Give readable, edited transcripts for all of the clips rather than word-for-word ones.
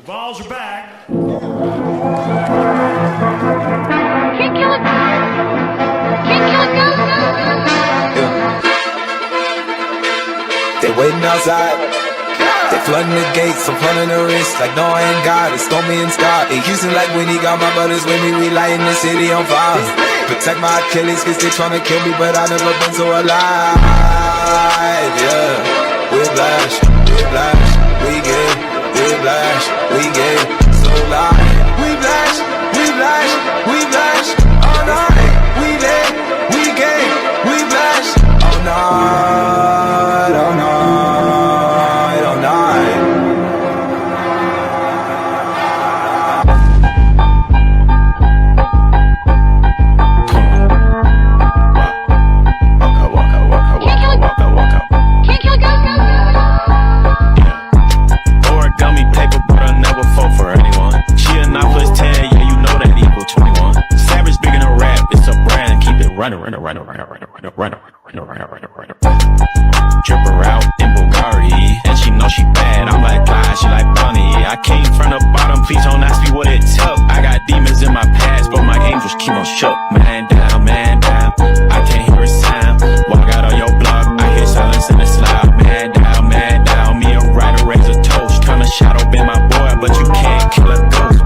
Balls are back. Can't kill it. Can't kill it. They waiting outside. They flooding the gates, I'm flooding the wrist. Like no, I ain't God, it's Stormy and Scott. In Houston like when he got my brothers with me, we lighting the city on fire. Protect my Achilles, cause they tryna kill me, but I never been so alive. Yeah, whiplash, whiplash, we get whiplash, we get so loud. Whiplash, whiplash, whiplash, all night. We lit, we get whiplash, all night, all night, all night. Origami paper, but I never fall for anyone. She a 9 plus 10, yeah, you know that equal 21. Savage big in a rap, it's a brand, keep it running. Drip her out in Bulgari, and she know she bad. I'm like God, she like Bunny. I came from the bottom, please don't ask me what it took. I got demons in my past, but my angels keep on shook. Man down, I can't hear a sound. Walk out on your block, I hear silence in the slide. Man down, me a writer, raise a toast. Tryna shadow ban my boy, but you can't kill a ghost.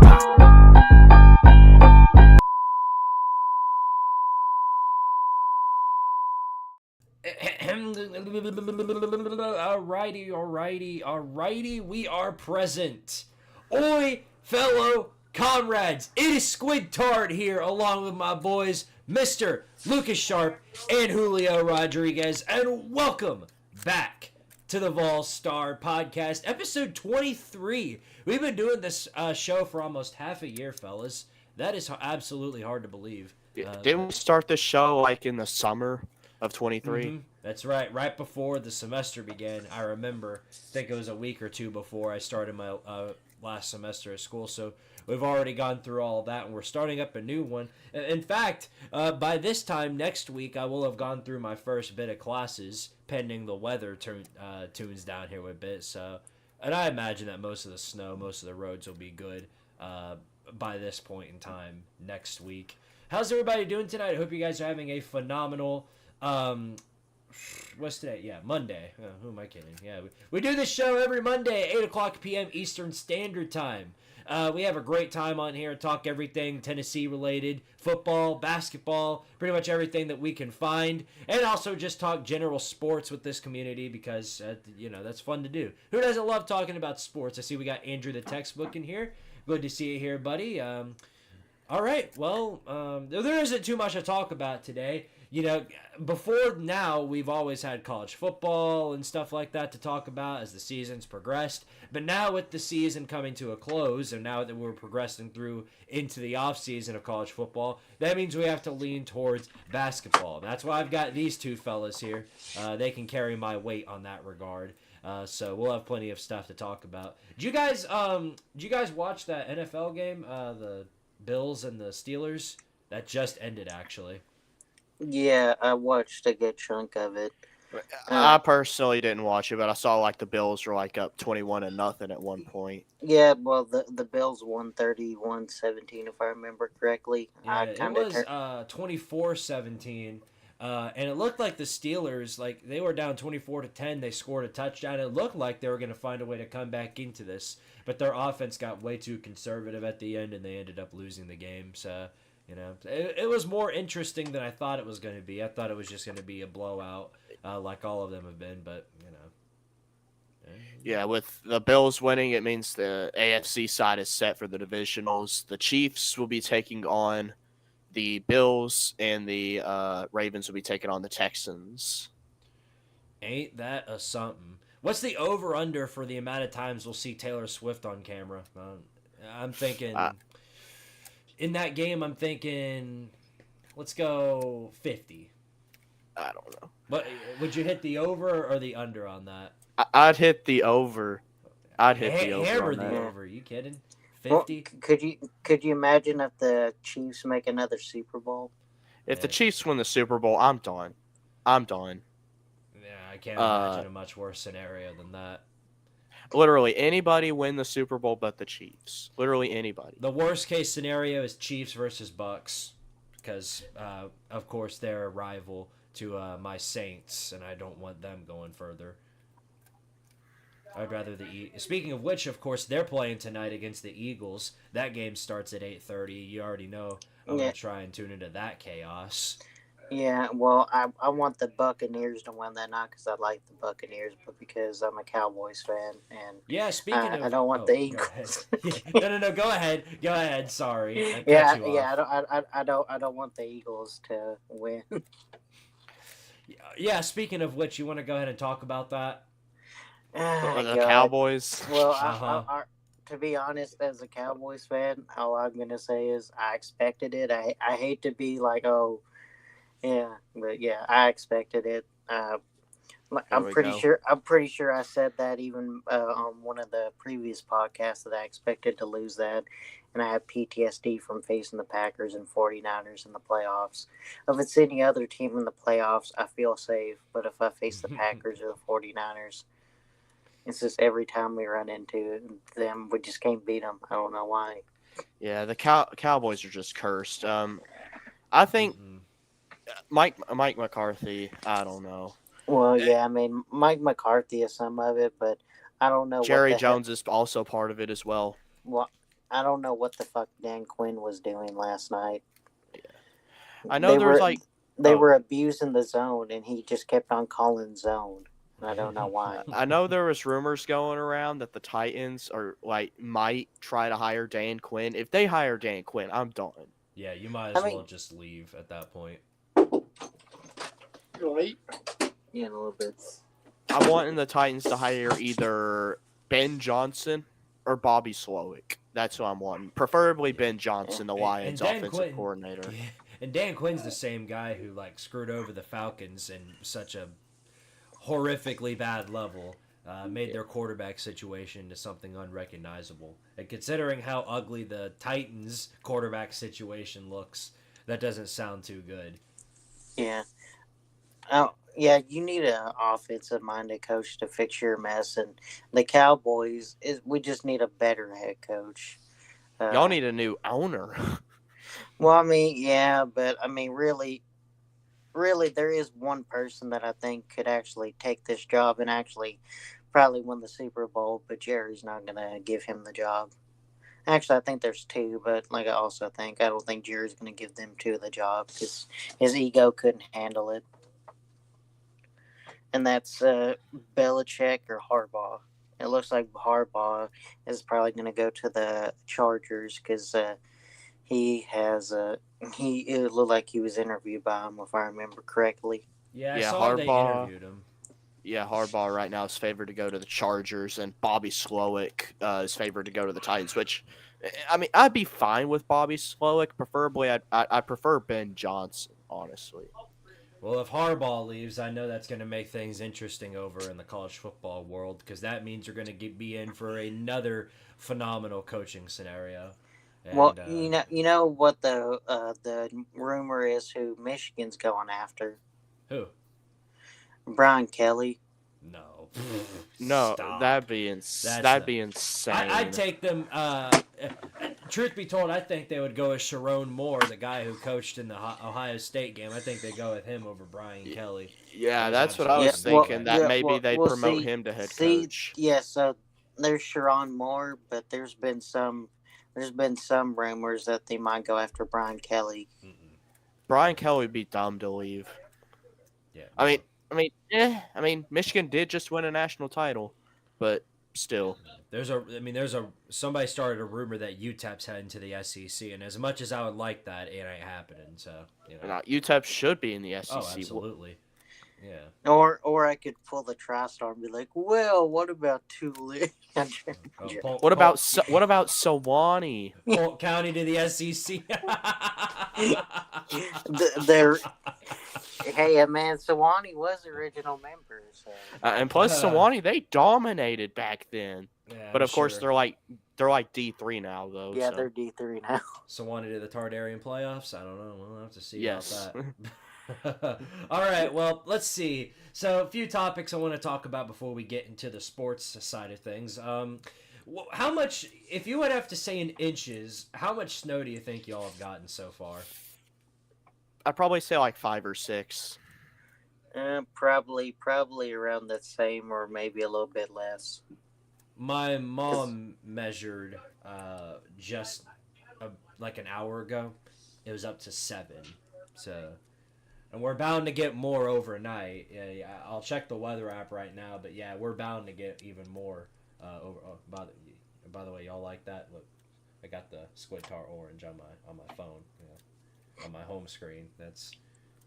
Alrighty, we are present. Oi, fellow comrades, it is Squidtard here, along with my boys, Mr. Lucas Sharp and Julio Rodriguez, and welcome back to the Vol Star Podcast, episode 23. We've been doing this show for almost half a year, fellas. That is absolutely hard to believe. Didn't we start this show like in the summer of 23? Mm-hmm. That's right before the semester began. I remember, I think it was a week or two before I started my last semester of school, so we've already gone through all of that, and we're starting up a new one. In fact, by this time next week, I will have gone through my first bit of classes, pending the weather tunes down here a bit. So, and I imagine that most of the snow, most of the roads will be good by this point in time next week. How's everybody doing tonight? I hope you guys are having a phenomenal what's today? Yeah, Monday. Oh, who am I kidding? Yeah, we do this show every Monday at 8 o'clock p.m. Eastern Standard Time. We have a great time on here, talk everything Tennessee related, football, basketball, pretty much everything that we can find, and also just talk general sports with this community because, that's fun to do. Who doesn't love talking about sports? I see we got Andrew the Textbook in here. Good to see you here, buddy. All right, well, there isn't too much to talk about today. Before now, we've always had college football and stuff like that to talk about as the season's progressed. But now with the season coming to a close, and now that we're progressing through into the off-season of college football, that means we have to lean towards basketball. That's why I've got these two fellas here. They can carry my weight on that regard. So we'll have plenty of stuff to talk about. Did you guys watch that NFL game, the Bills and the Steelers? That just ended, actually. Yeah, I watched a good chunk of it. I personally didn't watch it, but I saw like the Bills were like up 21-0 at one point. Yeah, well, the Bills won 31-17, if I remember correctly. Yeah, it was 24-17, and it looked like the Steelers, like they were down 24-10. They scored a touchdown. It looked like they were going to find a way to come back into this, but their offense got way too conservative at the end, and they ended up losing the game. So. It was more interesting than I thought it was going to be. I thought it was just going to be a blowout, like all of them have been. But Yeah, with the Bills winning, it means the AFC side is set for the divisionals. The Chiefs will be taking on the Bills, and the Ravens will be taking on the Texans. Ain't that a something? What's the over/under for the amount of times we'll see Taylor Swift on camera? I'm thinking. In that game, I'm thinking, let's go 50. I don't know. But would you hit the over or the under on that? I'd hit the over. Hammer the over. Are you kidding? 50? Well, could you imagine if the Chiefs make another Super Bowl? If the Chiefs win the Super Bowl, I'm done. Yeah, I can't imagine a much worse scenario than that. Literally anybody win the Super Bowl but the Chiefs. Literally anybody. The worst case scenario is Chiefs versus Bucks, because of course they're a rival to my Saints, and I don't want them going further. I'd rather Speaking of which, of course, they're playing tonight against the Eagles. That game starts at 8:30. You already know I'm gonna try and tune into that chaos. Yeah, well, I want the Buccaneers to win that night because I like the Buccaneers, but because I'm a Cowboys fan, and yeah, speaking of, I don't want the Eagles. No, go ahead. Sorry, I cut you off. I don't want the Eagles to win. Yeah, speaking of which, you want to go ahead and talk about that? The Cowboys. Well, to be honest, as a Cowboys fan, all I'm gonna say is I expected it. I hate to be like, oh. Yeah, but yeah, I expected it. I'm pretty sure I said that even on one of the previous podcasts that I expected to lose that, and I have PTSD from facing the Packers and 49ers in the playoffs. If it's any other team in the playoffs, I feel safe, but if I face the Packers or the 49ers, it's just every time we run into them, we just can't beat them. I don't know why. Yeah, the Cowboys are just cursed. I think. Mike McCarthy, I don't know. Well, yeah, I mean, Mike McCarthy is some of it, but I don't know. Jerry Jones is also part of it as well. Well, I don't know what the fuck Dan Quinn was doing last night. Yeah. I know they were abusing the zone, and he just kept on calling zone. I don't know why. I know there was rumors going around that the Titans might try to hire Dan Quinn. If they hire Dan Quinn, I'm done. Yeah, you might as well just leave at that point. Right? Yeah, a little bit. I'm wanting the Titans to hire either Ben Johnson or Bobby Slowick. That's who I'm wanting. Preferably Ben Johnson, the Lions offensive coordinator. Yeah. And Dan Quinn's the same guy who screwed over the Falcons in such a horrifically bad level. Made their quarterback situation to something unrecognizable. And considering how ugly the Titans quarterback situation looks, that doesn't sound too good. Yeah. Oh, yeah, you need an offensive-minded coach to fix your mess, and the Cowboys we just need a better head coach. Y'all need a new owner. Well, I mean, yeah, but I mean, really, there is one person that I think could actually take this job and actually probably win the Super Bowl, but Jerry's not gonna give him the job. Actually, I think there's two, but I don't think Jerry's gonna give them two of the job because his ego couldn't handle it. And that's Belichick or Harbaugh. It looks like Harbaugh is probably going to go to the Chargers because it looked like he was interviewed by him, if I remember correctly. Yeah, I saw they interviewed him. Yeah, Harbaugh right now is favored to go to the Chargers, and Bobby Slowick is favored to go to the Titans, which, I mean, I'd be fine with Bobby Slowick. Preferably, I prefer Ben Johnson, honestly. Well, if Harbaugh leaves, I know that's going to make things interesting over in the college football world because that means you're going to be in for another phenomenal coaching scenario. And, well, you know what the rumor is who Michigan's going after? Who? Brian Kelly. No, Stop. that'd be insane. I'd take them. Truth be told, I think they would go with Sharon Moore, the guy who coached in the Ohio State game. I think they go with him over Brian Kelly. Yeah, that's what I was thinking. Maybe they promote him to head coach. Yeah, so there's Sharon Moore, but there's been some rumors that they might go after Brian Kelly. Mm-mm. Brian Kelly would be dumb to leave. Yeah. I mean, Michigan did just win a national title, but still. Somebody started a rumor that UTEP's heading to the SEC, and as much as I would like that, it ain't happening. So, UTEP should be in the SEC. Oh, absolutely. Yeah. Or I could pull the TriStar and be like, well, what about Tulane? What about Sewanee? Polk County to the SEC. Hey, man, Sewanee was the original member. So. And plus, Sewanee, they dominated back then. Yeah, but of course, they're like D3 now, though. Yeah, they're D3 now. Sewanee to the Tardarian playoffs? I don't know. We'll have to see about that. All right, well, let's see. So, a few topics I want to talk about before we get into the sports side of things. How much, if you would have to say in inches, how much snow do you think y'all have gotten so far? I'd probably say like 5 or 6. Probably around the same or maybe a little bit less. My mom measured just like an hour ago. It was up to 7. So, and we're bound to get more overnight. Yeah, I'll check the weather app right now, but yeah, we're bound to get even more. By the way, y'all like that? Look, I got the Squidtard orange on my phone, on my home screen. That's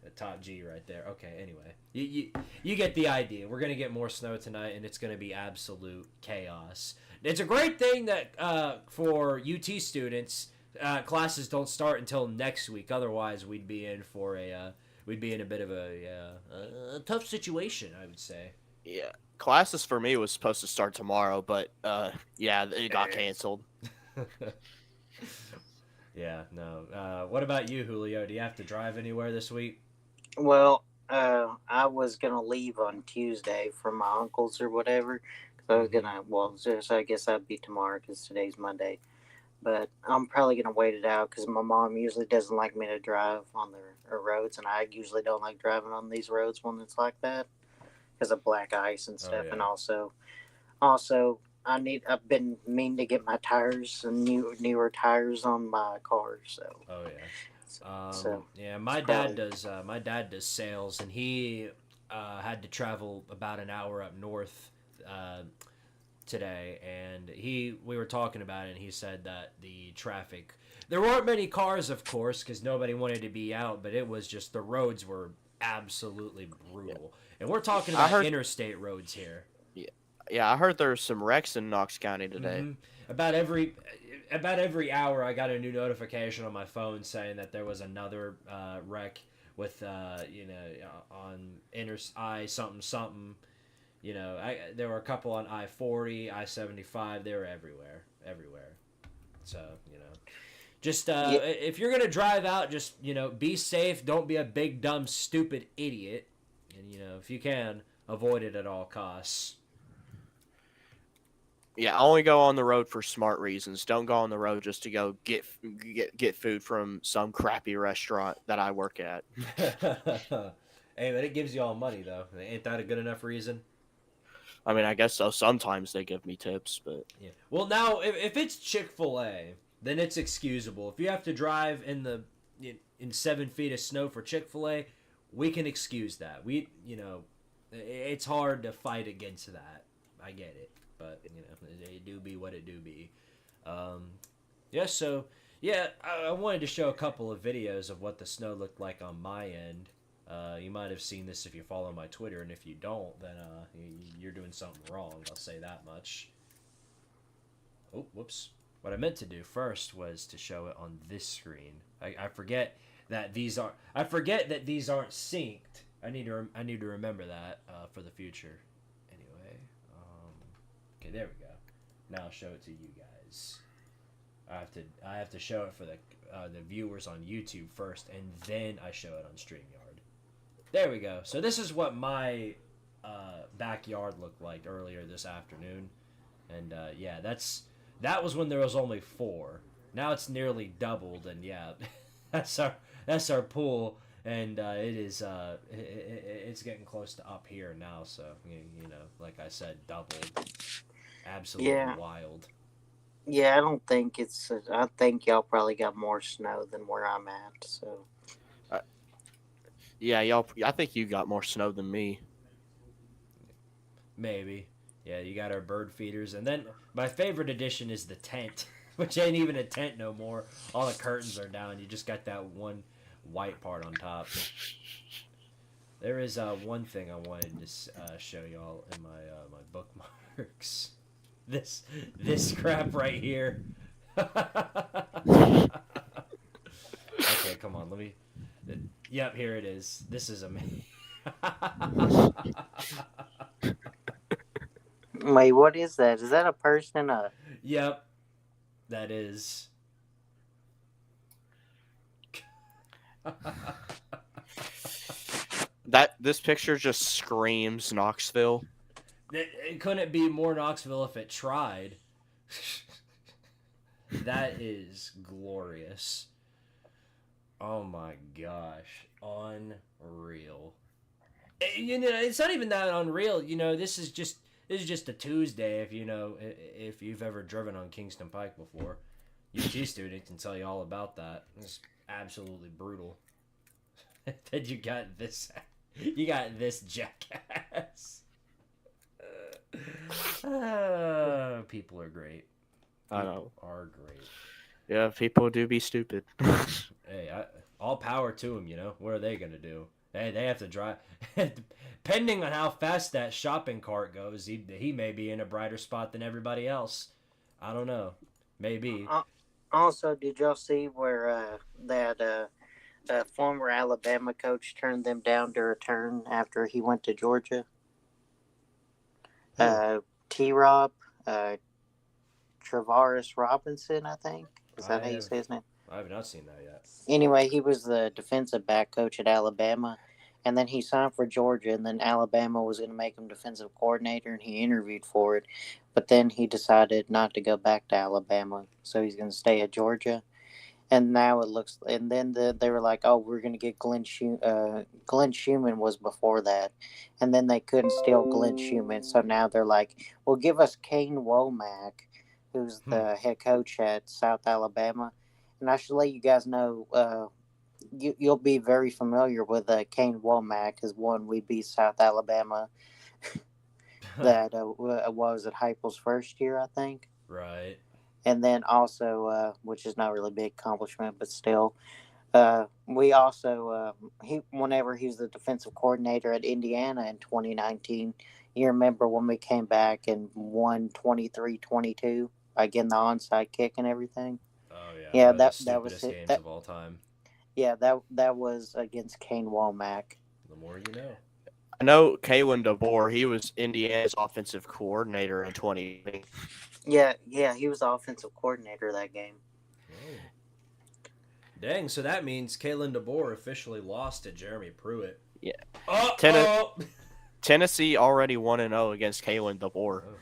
a top G right there. Okay, anyway, you get the idea. We're gonna get more snow tonight, and it's gonna be absolute chaos. It's a great thing that for UT students, classes don't start until next week. Otherwise, we'd be in a bit of a tough situation, I would say. Yeah. Classes for me was supposed to start tomorrow, but yeah, it got canceled. Yeah, no. What about you, Julio? Do you have to drive anywhere this week? Well, I was gonna leave on Tuesday for my uncle's or whatever. So I was gonna, so I guess that'd be tomorrow because today's Monday. But I'm probably gonna wait it out because my mom usually doesn't like me to drive on the roads, and I usually don't like driving on these roads when it's like that because of black ice and stuff. Yeah. And also, I've been meaning to get my tires and newer tires on my car. So. Oh yeah. So yeah, my dad does sales, and he had to travel about an hour up north today, and we were talking about it, and he said that the traffic, there weren't many cars, of course, because nobody wanted to be out, but it was just the roads were absolutely brutal, and we're talking about interstate roads here. Yeah, I heard there's some wrecks in Knox County today. Mm-hmm. About every hour, I got a new notification on my phone saying that there was another wreck with on I something. There were a couple on I-40, I-75. They were everywhere. So just if you're gonna drive out, just be safe. Don't be a big dumb stupid idiot, and if you can, avoid it at all costs. Yeah, only go on the road for smart reasons. Don't go on the road just to go get food from some crappy restaurant that I work at. Hey, but it gives you all money, though. Ain't that a good enough reason? I mean, I guess so. Sometimes they give me tips, but... Yeah. Well, now, if it's Chick-fil-A, then it's excusable. If you have to drive in 7 feet of snow for Chick-fil-A, we can excuse that. It's hard to fight against that. I get it. But, it do be what it do be. I wanted to show a couple of videos of what the snow looked like on my end. You might have seen this if you follow my Twitter, and if you don't, then you're doing something wrong. I'll say that much. Oh, whoops. What I meant to do first was to show it on this screen. I forget that these aren't synced. I need to remember that for the future. Okay, there we go. Now I'll show it to you guys. I have to show it for the viewers on YouTube first, and then I show it on StreamYard. There we go. So this is what my backyard looked like earlier this afternoon, and that was when there was only 4. Now it's nearly doubled, and yeah, that's our pool, and it's getting close to up here now. So like I said, doubled. Absolutely wild. Yeah, I don't think it's. I think y'all probably got more snow than where I'm at. So. Yeah, y'all. I think you got more snow than me. Maybe. Yeah, you got our bird feeders, and then my favorite addition is the tent, which ain't even a tent no more. All the curtains are down. You just got that one white part on top. There is one thing I wanted to show y'all in my bookmarks. This crap right here. Okay, come on, let me. Yep, here it is. This is amazing. Wait, what is that? Is that a person? Yep, that is. This picture just screams Knoxville. It couldn't be more Knoxville if it tried. That is glorious. Oh my gosh. Unreal. It's not even that unreal. This is just a Tuesday if you've ever driven on Kingston Pike before. UT student can tell you all about that. It's absolutely brutal. Then you got this jackass. People are great. I know. Are great. Yeah, people do be stupid. Hey, all power to them. What are they gonna do? Hey, they have to drive. Depending on how fast that shopping cart goes, he may be in a brighter spot than everybody else. I don't know. Maybe. Also, did y'all see where that former Alabama coach turned them down to return after he went to Georgia? T-Rob, Travaris Robinson, I think. Is that how you say his name? I have not seen that yet. Anyway, he was the defensive back coach at Alabama, and then he signed for Georgia, and then Alabama was going to make him defensive coordinator, and he interviewed for it, but then he decided not to go back to Alabama, so he's going to stay at Georgia. And now it looks, and then they were like, oh, we're going to get Glenn Schumann. Glenn Schumann was before that, and then they couldn't steal Glenn Schumann, so now they're like, well, give us Kane Womack, who's the head coach at South Alabama. And I should let you guys know, you'll be very familiar with Kane Womack, because one, we beat South Alabama. That was at Heupel's first year, I think. Right. And then also, which is not really a big accomplishment, but still, we also, whenever he was the defensive coordinator at Indiana in 2019, you remember when we came back and won 23-22 by getting the onside kick and everything? Oh, yeah. Yeah, that was it. Games of all time. Yeah, that was against Kane Womack. The more you know. I know Kalen DeBoer, he was Indiana's offensive coordinator in 2020. Yeah, he was the offensive coordinator that game. Oh. Dang, so that means Kalen DeBoer officially lost to Jeremy Pruitt. Yeah. Oh! Tennessee already 1-0 against Kalen DeBoer. Oh.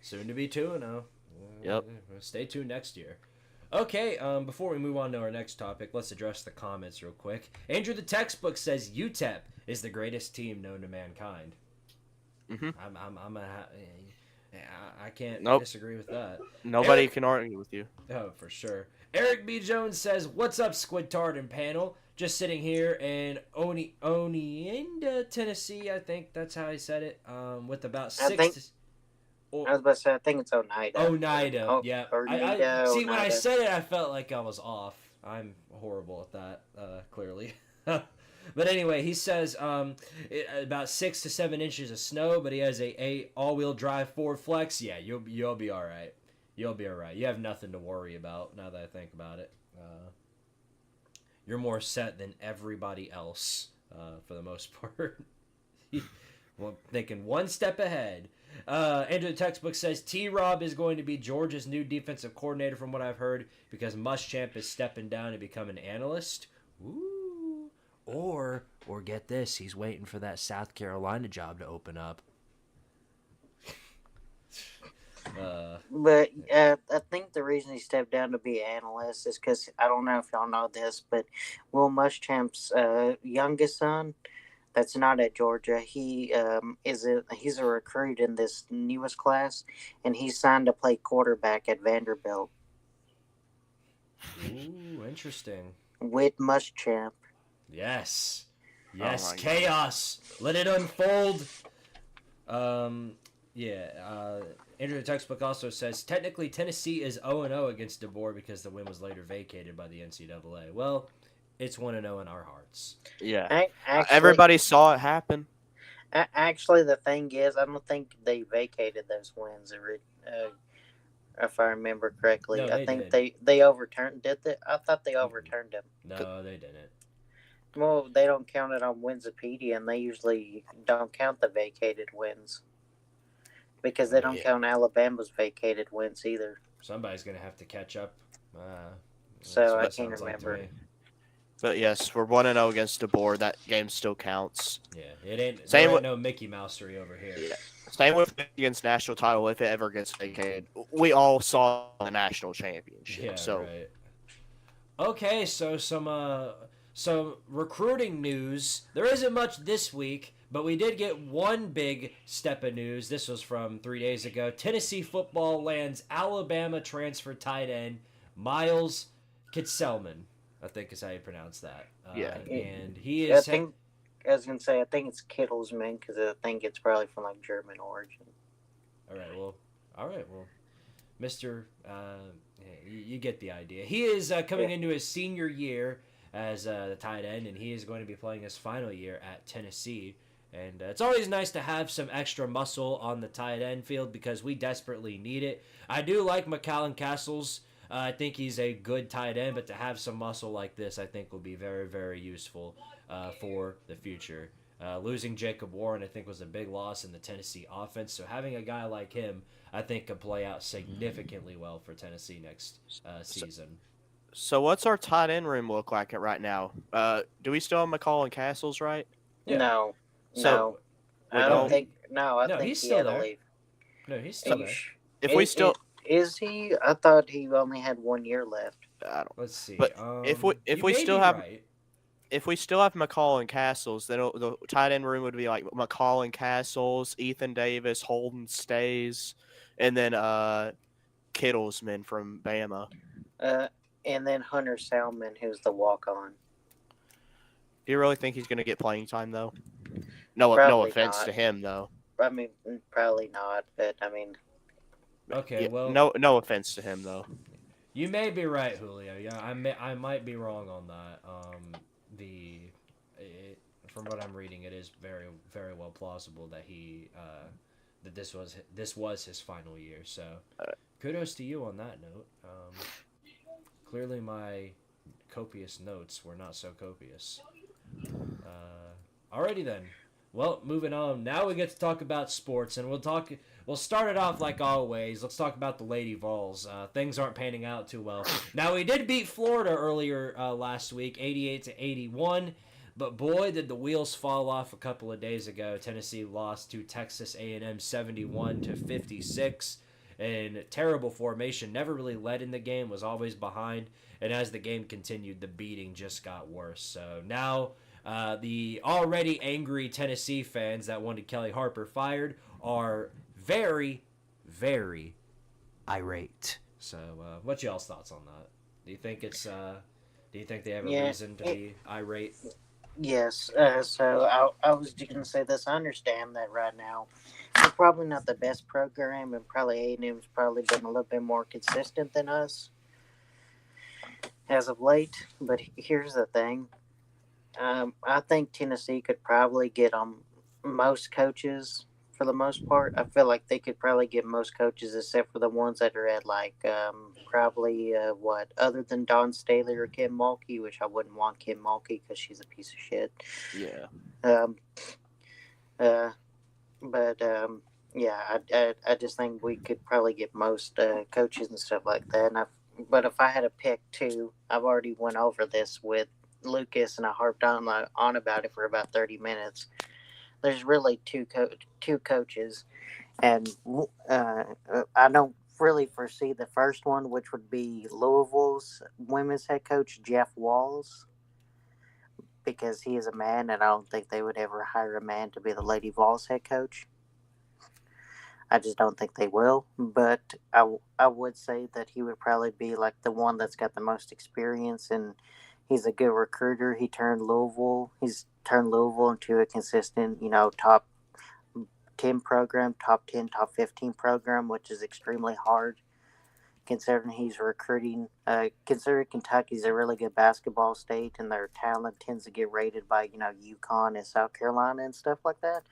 Soon to be 2-0. Yep. Stay tuned next year. Okay, before we move on to our next topic, let's address the comments real quick. Andrew the Textbook says UTEP is the greatest team known to mankind. Mm-hmm. I can't disagree with that. Nobody can argue with you. Oh, for sure. Eric B. Jones says, "What's up, Squidtard and panel? Just sitting here in Oneida, Tennessee. I think that's how I said it. With about I was about to say, I think it's Oneida. Oneida, yeah. See, when I Oneida. said it, I felt like I was off. I'm horrible at that, clearly. But anyway, he says about 6 to 7 inches of snow, but he has a all-wheel drive Ford Flex. Yeah, you'll be all right. You'll be all right. You have nothing to worry about now that I think about it. You're more set than everybody else for the most part. Well, thinking one step ahead. Andrew the Textbook says T-Rob is going to be Georgia's new defensive coordinator from what I've heard because Muschamp is stepping down to become an analyst. Ooh. Or get this, he's waiting for that South Carolina job to open up. But I think the reason he stepped down to be an analyst is because, I don't know if y'all know this, but Will Muschamp's youngest son, that's not at Georgia, he's a recruit in this newest class, and he's signed to play quarterback at Vanderbilt. Ooh, interesting. With Muschamp. Yes, Oh chaos. Let it unfold. Andrew the Textbook also says technically Tennessee is 0-0 against DeBoer because the win was later vacated by the NCAA. Well, it's 1-0 in our hearts. Yeah, Actually, everybody saw it happen. Actually, the thing is, I don't think they vacated those wins. If I remember correctly, No, I think did. they overturned. Did they? I thought they overturned them. No, they didn't. Well, they don't count it on Winsipedia, and they usually don't count the vacated wins because they don't count Alabama's vacated wins either. Somebody's gonna have to catch up. So I what it can't sounds like to remember. me. But yes, we're 1-0 against the board. That game still counts. Yeah, it ain't. Same There ain't with no Mickey Mousery over here. yeah. Same with Michigan's national title if it ever gets vacated. We all saw the national championship. Yeah, So right. Okay, so some recruiting news. There isn't much this week, but we did get one big step of news. This was from 3 days ago. Tennessee football lands Alabama transfer tight end Miles Kitselman, I think is how you pronounce that. Yeah. And he I is. think I was gonna say I think it's Kittlesman because I think it's probably from like German origin. All right. Well, Mister, you get the idea. He is coming into his senior year as the tight end, and he is going to be playing his final year at Tennessee. And it's always nice to have some extra muscle on the tight end field because we desperately need it. I do like McCallum Castles. I think he's a good tight end, but to have some muscle like this, I think will be very, very useful for the future. Losing Jacob Warren, I think, was a big loss in the Tennessee offense. So having a guy like him, I think, could play out significantly well for Tennessee next season. So what's our tight end room look like right now? Do we still have McCall and Castles, right? Yeah. No, So, I don't- don't think. No, I No, think he's he still had to there. leave. No, he's still there. If we still, Is he? I thought he only had 1 year left. I don't. Let's see. But if we you we may still be have- right. If we still have McCall and Castles, then the tight end room would be like McCall and Castles, Ethan Davis, Holden Stays, and then Kittlesman from Bama. And then Hunter Salmon, who's the walk on. Do you really think he's going to get playing time though? No Probably offense not. to him though. I mean, probably not, but I mean, Okay, Yeah, well, no offense to him though. you may be right, Julio. Yeah, I might be wrong on that. From what I'm reading, it is very, very well plausible that that this was his final year. So, kudos to you on that note. Clearly, my copious notes were not so copious. Alrighty then. Well, moving on. Now we get to talk about sports, and we'll start it off like always. Let's talk about the Lady Vols. Things aren't panning out too well. Now, we did beat Florida earlier last week, 88-81, but boy, did the wheels fall off a couple of days ago. Tennessee lost to Texas A&M 71-56 in terrible formation. Never really led in the game, was always behind, and as the game continued, the beating just got worse. So now the already angry Tennessee fans that wanted Kelly Harper fired are very, very irate. So, what's y'all's thoughts on that? Do you think it's? Do you think they have a reason to be irate? yes. So I was just gonna say this. I understand that right now we're probably not the best program, and probably A&M's probably been a little bit more consistent than us as of late. But here's the thing. I think Tennessee could probably get most coaches for the most part. I feel like they could probably get most coaches except for the ones that are at like probably other than Don Staley or Kim Mulkey, which I wouldn't want Kim Mulkey because she's a piece of shit. Yeah. I just think we could probably get most coaches and stuff like that. But if I had to pick two, I've already went over this with Lucas, and I harped on about it for about 30 minutes. There's really two coaches, and I don't really foresee the first one, which would be Louisville's women's head coach Jeff Walls, because he is a man, and I don't think they would ever hire a man to be the Lady Vols head coach. I just don't think they will, but I would say that he would probably be like the one that's got the most experience, and he's a good recruiter. He's turned Louisville into a consistent, top 10 program, top 10, top 15 program, which is extremely hard considering he's recruiting. Considering Kentucky's a really good basketball state, and their talent tends to get rated by, UConn and South Carolina and stuff like that.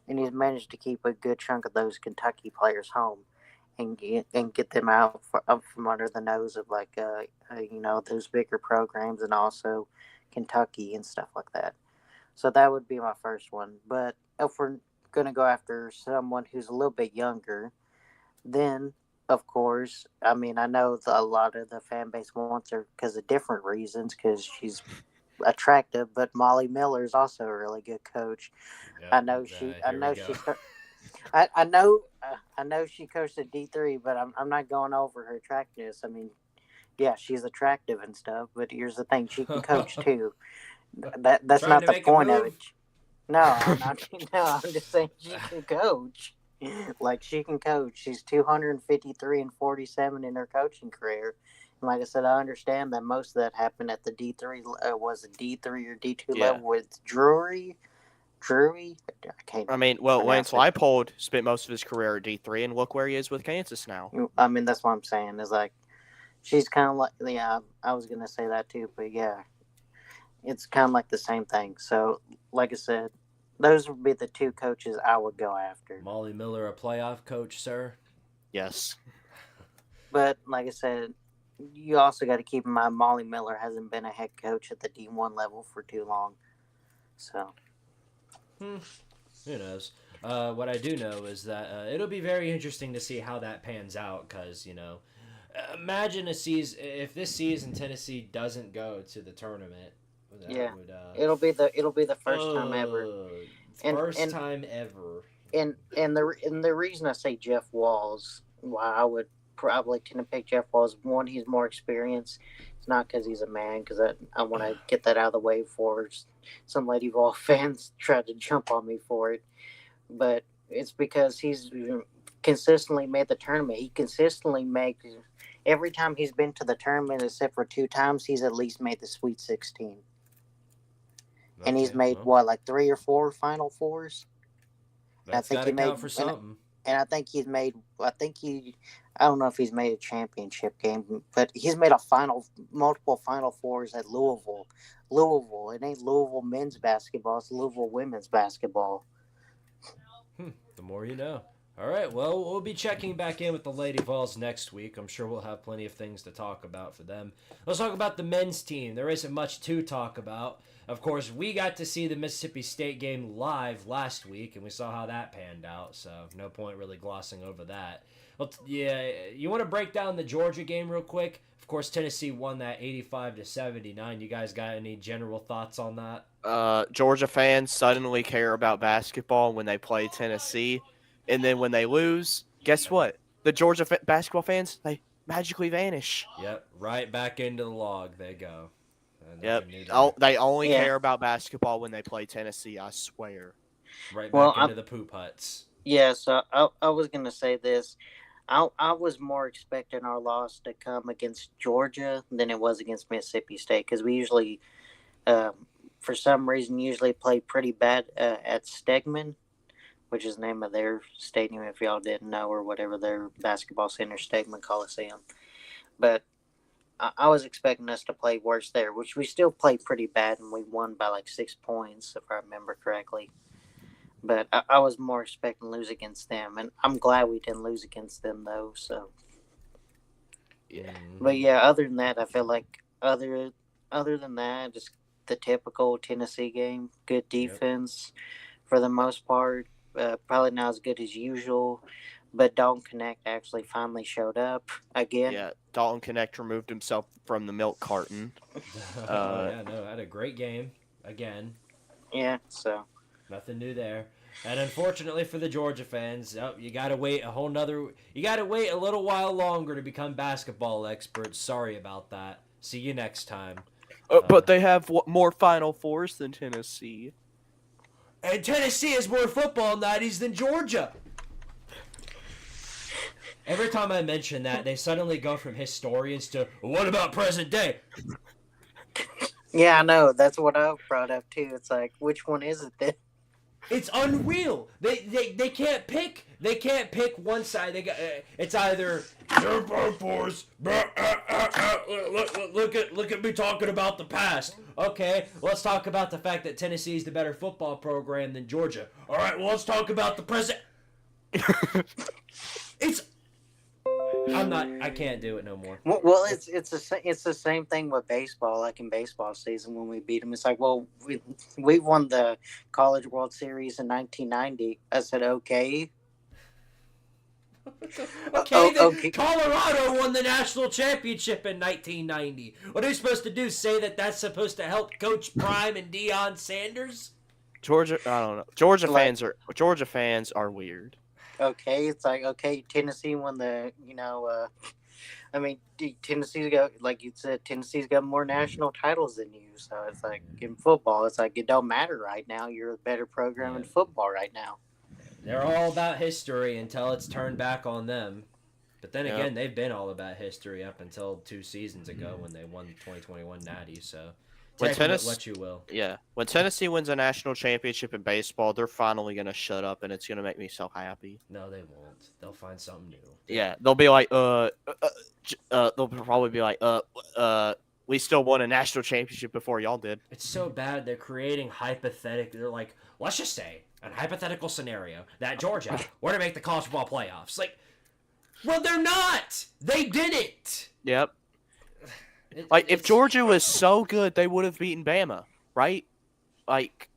And he's managed to keep a good chunk of those Kentucky players home and get them out from under the nose of those bigger programs, and also Kentucky and stuff like that. So that would be my first one. But if we're going to go after someone who's a little bit younger, then of course, I mean, I know a lot of the fan base wants her because of different reasons, because she's attractive, but Molly Miller is also a really good coach. Yep, I know she. I here know we go. she. I know. I know she coached at D3, but I'm not going over her attractiveness. I mean, yeah, she's attractive and stuff, but here's the thing: she can coach too. That's Trying not to the make a point of move? it. No, I'm not. No, I'm just saying she can coach. Like she can coach. She's 253 and 47 in her coaching career. And like I said, I understand that most of that happened at the D3. Was it D3 or D2 Yeah. level with Drury? I can't. I mean, well, pronounce Lance it. Leipold spent most of his career at D3, and look where he is with Kansas now. I mean, that's what I'm saying. Is like she's kind of like, yeah. I was gonna say that too, but yeah, it's kind of like the same thing. So, like I said, those would be the two coaches I would go after. Molly Miller, a playoff coach, sir. Yes. But like I said, you also got to keep in mind Molly Miller hasn't been a head coach at the D1 level for too long. So, Who knows? What I do know is that it'll be very interesting to see how that pans out because, imagine a season if this season Tennessee doesn't go to the tournament. That yeah, would, it'll be the first time ever. First time ever. And the reason I say Jeff Walls, why I would probably tend to pick Jeff Walls, one, he's more experienced. It's not because he's a man, because I want to get that out of the way before some Lady Vol fans try to jump on me for it. But it's because he's consistently made the tournament. He consistently makes every time he's been to the tournament, except for 2 times, he's at least made the Sweet 16. And he's made like 3 or 4 Final Fours. That's got to count for something. And I think he's made. I don't know if he's made a championship game, but he's made multiple Final Fours at Louisville. It ain't Louisville men's basketball; it's Louisville women's basketball. The more you know. All right, well, we'll be checking back in with the Lady Vols next week. I'm sure we'll have plenty of things to talk about for them. Let's talk about the men's team. There isn't much to talk about. Of course, we got to see the Mississippi State game live last week, and we saw how that panned out, so no point really glossing over that. Well, yeah, you want to break down the Georgia game real quick? Of course, Tennessee won that 85-79. You guys got any general thoughts on that? Georgia fans suddenly care about basketball when they play Tennessee. And then when they lose, guess what? The Georgia basketball fans, they magically vanish. Yep, right back into the log they go. Yep, they only care about basketball when they play Tennessee, I swear. Right back into the poop huts. Yeah, so I was going to say this. I was more expecting our loss to come against Georgia than it was against Mississippi State because we usually, for some reason, play pretty bad at Stegman, which is the name of their stadium, if y'all didn't know, or whatever their basketball center, Stegman Coliseum. But I was expecting us to play worse there, which we still played pretty bad, and we won by like 6 points, if I remember correctly. But I was more expecting to lose against them, and I'm glad we didn't lose against them, though. So, yeah. But yeah, other than that, I feel like other than that, just the typical Tennessee game, good defense for the most part. Probably not as good as usual, but Dalton Connect actually finally showed up again. Yeah, Dalton Connect removed himself from the milk carton. Had a great game again. Yeah, so nothing new there. And unfortunately for the Georgia fans, you gotta wait a little while longer to become basketball experts. Sorry about that. See you next time. But they have more Final Fours than Tennessee. And Tennessee has more football 90s than Georgia. Every time I mention that, they suddenly go from historians to, what about present day? Yeah, I know. That's what I brought up, too. It's like, which one is it then? It's unreal. They can't pick. They can't pick one side. It's either force. Look at me talking about the past. Okay, let's talk about the fact that Tennessee is the better football program than Georgia. All right, well let's talk about the present. I can't do it no more. Well, it's the same thing with baseball. Like in baseball season, when we beat them, it's like, well, we won the College World Series in 1990. I said, okay. Okay. Colorado won the national championship in 1990. What are you supposed to do? Say that that's supposed to help Coach Prime and Deion Sanders? Georgia, I don't know. Georgia fans are weird. Okay, it's like, okay, Tennessee won the, I mean, Tennessee's got, like you said, Tennessee's got more national titles than you. So it's like in football, it's like it don't matter right now. You're a better program in football right now. They're all about history until it's turned back on them. But then again, they've been all about history up until 2 seasons ago when they won the 2021 Natty. So take what you will. Yeah, when Tennessee wins a national championship in baseball, they're finally gonna shut up, and it's gonna make me so happy. No, they won't. They'll find something new. Yeah, they'll be like, they'll probably be like, we still won a national championship before y'all did. It's so bad. They're creating hypothetical. They're like, let's just say a hypothetical scenario that Georgia were to make the college football playoffs. Like, well, they're not. They didn't. Yep. If Georgia was so good, they would have beaten Bama, right? Like.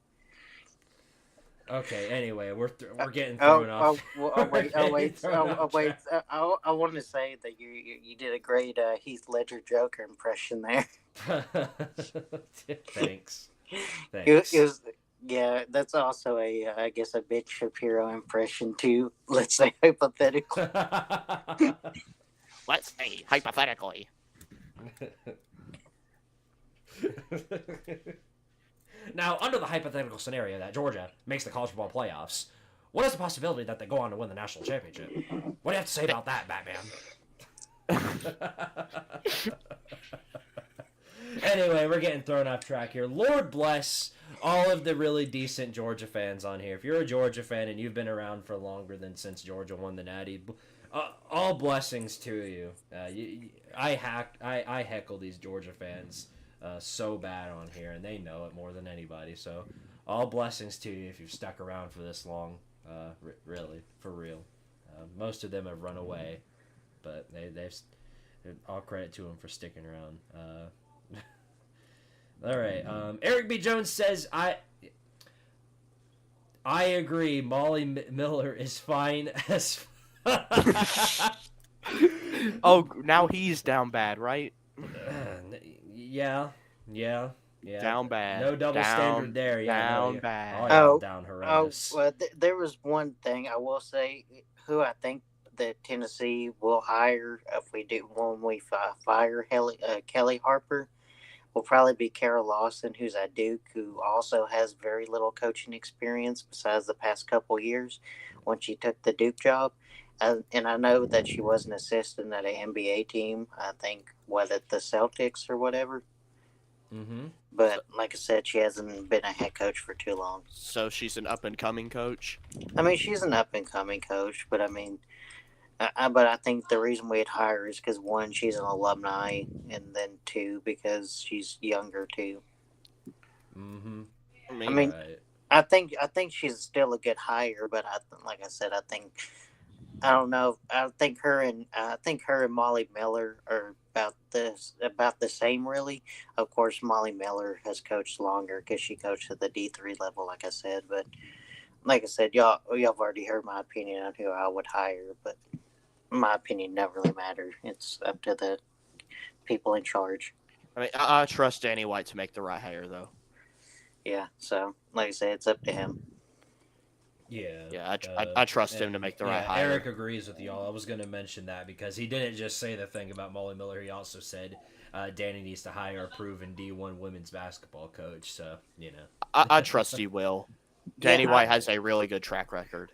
Okay. Anyway, we're getting thrown off. Wait. I want to say that you did a great Heath Ledger Joker impression there. Thanks. It was, yeah, that's also I guess a Ben Shapiro impression too. Let's say hypothetically. Let's say hypothetically. Now, under the hypothetical scenario that Georgia makes the college football playoffs, what is the possibility that they go on to win the national championship? What do you have to say about that, Batman? Anyway, we're getting thrown off track here. Lord bless all of the really decent Georgia fans on here. If you're a Georgia fan and you've been around for longer than since Georgia won the Natty, all blessings to you. I heckle these Georgia fans so bad on here, and they know it more than anybody. So, all blessings to you if you've stuck around for this long. Really, for real. Most of them have run away, but they've all credit to them for sticking around. All right. Eric B. Jones says I agree. Molly Miller is fine as. Oh, now he's down bad, right? Yeah. Down bad. No double standard there. Yeah, down bad. Down horrendous. Well, there was one thing I will say. Who I think that Tennessee will hire when we fire Kelly Harper will probably be Carol Lawson, who's at Duke, who also has very little coaching experience besides the past couple years when she took the Duke job. And I know that she was an assistant at an NBA team, I think, whether the Celtics or whatever. Mm-hmm. But like I said, she hasn't been a head coach for too long. So she's an up-and-coming coach? I mean, she's an up-and-coming coach, but I mean, I think the reason we'd hire her is because, one, she's an alumni, and then two, because she's younger, too. Mm-hmm. I mean, right. I think she's still a good hire, but like I said, I don't know. I think her and Molly Miller are about the same, really. Of course, Molly Miller has coached longer because she coached at the D3 level, like I said. But like I said, y'all have already heard my opinion on who I would hire. But my opinion never really matters. It's up to the people in charge. I mean, I trust Danny White to make the right hire, though. Yeah. So, like I said, it's up to him. Yeah, I trust him to make the right hire. Eric agrees with y'all. I was going to mention that because he didn't just say the thing about Molly Miller. He also said Danny needs to hire a proven D1 women's basketball coach. So, you know. I trust he will. Danny White has a really good track record.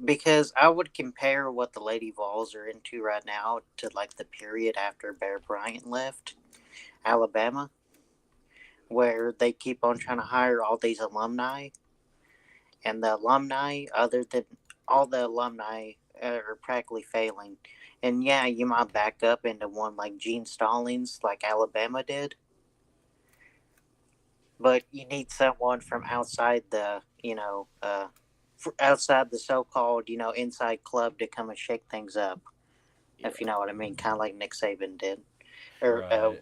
Because I would compare what the Lady Vols are into right now to like the period after Bear Bryant left Alabama, where they keep on trying to hire all these alumni. And the alumni, other than all the alumni, are practically failing. And yeah, you might back up into one like Gene Stallings, like Alabama did. But you need someone from outside the, outside the so-called, inside club to come and shake things up. Yeah. If you know what I mean, kind of like Nick Saban did. Right.